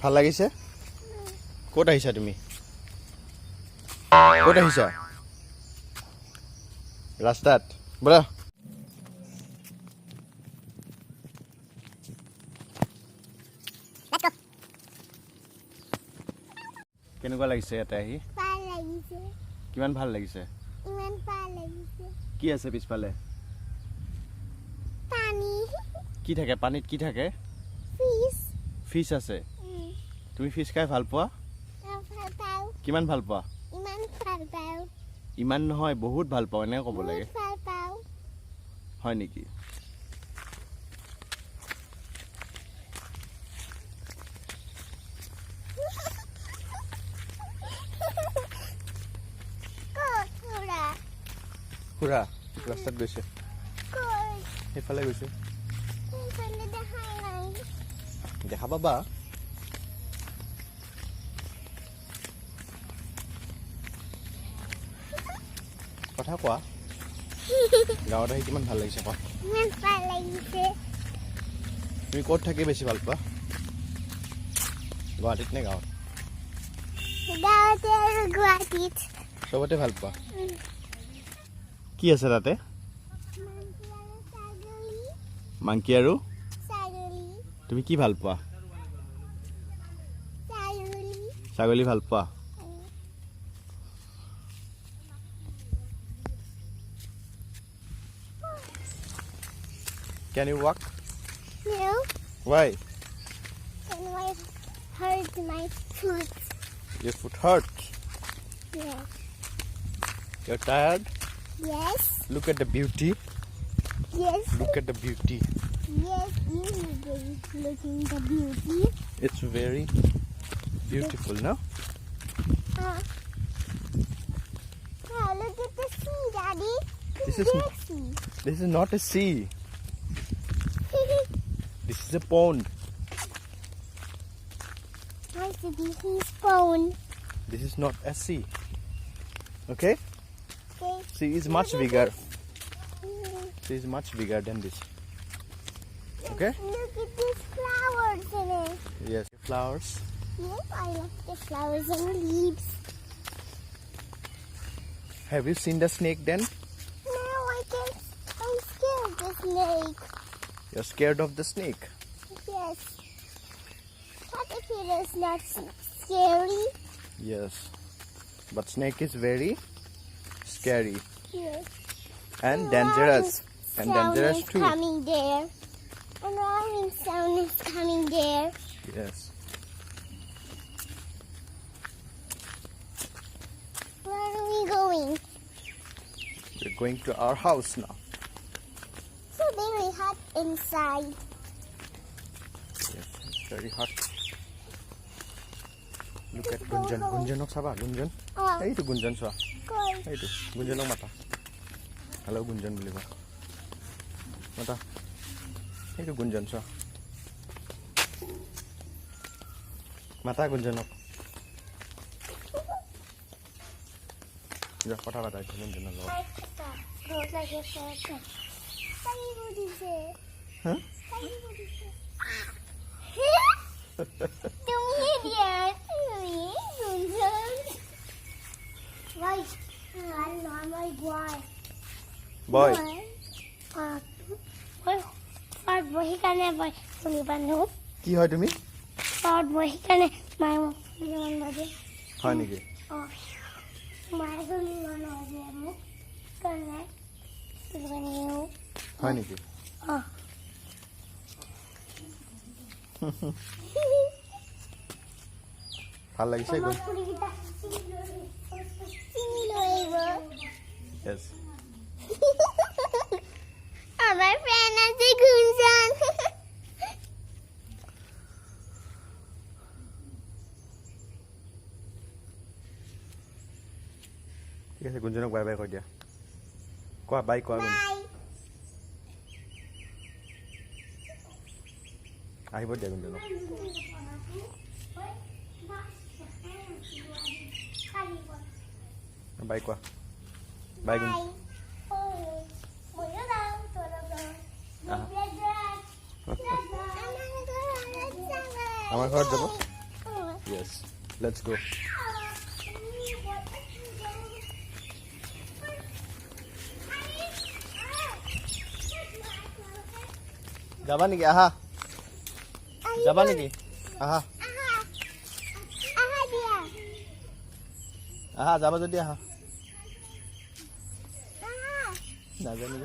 ভাল লাগিছে ক'ত আহিছা তুমি ক'ত আহিছা ৰাস্তাত বলা কেনেকুৱা লাগিছে ইয়াতে আহি ভাল লাগিছে কিমান ভাল লাগিছে ইমান ভাল লাগিছে কি আছে পিছফালে পানী কি থাকে পানীত কি থাকে ফিশ ফিশ আছে তুমি ফিশ খাই ভাল পোৱা ভাল পাওঁ কিমান ভাল পোৱা ইমান ভাল পাওঁ ইমান নহয় বহুত ভাল পাওঁ এনে ক'ব লাগে ভাল পাওঁ হয় নেকি খুৰা ৰাস্তাত গৈছে সেইফালে গৈছে দেখা পাবা কথা কোৱা গাঁৱত আহি কিমান ভাল লাগিছে কোৱা তুমি ক'ত থাকি বেছি ভাল পোৱা গুৱাহাটীত নে গাঁৱত গুৱাহাটীত চবতে ভাল পোৱা কি আছে তাতে মাংকি আৰু তুমি কি ভাল পোৱা ছাগলী ভাল পোৱা Can you walk? No. Why? And I hurt my foot. Your foot hurts. Yes. You're tired? Yes. Look at the beauty. Yes. Look at the beauty. Yes, you looking the beauty. It's very beautiful, no? Oh, look at the sea, Daddy. This is not a sea. This is a pond. I see this is phone. This is not a sea. Okay? Okay. Sea is much bigger. Sea is much bigger than this. Okay? Look at these flowers in it. Yes. Flowers. Yes, I love the flowers and leaves. Have you seen the snake then? No, I can't. I'm scared of the snake. You're scared of the snake. Yes. What if it is not scary? Yes. But snake is very scary Yes. and dangerous. And dangerous is too. Coming there. And roaring sound is coming there. Yes. Where are we going? We're going to our house now. So very hot inside. Yes, it's very hot. Look at Gunjan. Gunjanok saba, Gunjan. Hey to Gunjan swa. Good. Hey to Gunjanok mata. Hello Gunjan buliba. Mata. Hey to Gunjan swa. Mata Gunjanok. Ja kotha bata Gunjanok log. Goes like a circle. What is it? Huh? What is it? Don't hit yet. Why? I don't know. I'm like, why? Boy. Fart boy, he can't ever fully banu. কি হয় তুমি? Fart boy, he can't. My mom, হয় নেকি? oh, my fully banu. Can't. হয় নেকি? Oh. ভাল লাগিছে গৈ? Yes. আমার ফ্রেন্ড আছে গুঞ্জন ঠিক আছে গুঞ্জনক বাই বাই কৈ দিয়া কোৱা বাই কোৱা গুঞ্জন আহিব দিয়া গুঞ্জনক বাই কোৱা বাই গুঞ্জন আমাৰ ঘৰত যাব Yes. Let's go. যাবা নেকি আহা যাবা নেকি আহা আহা যাবা যদি আহা নাজানো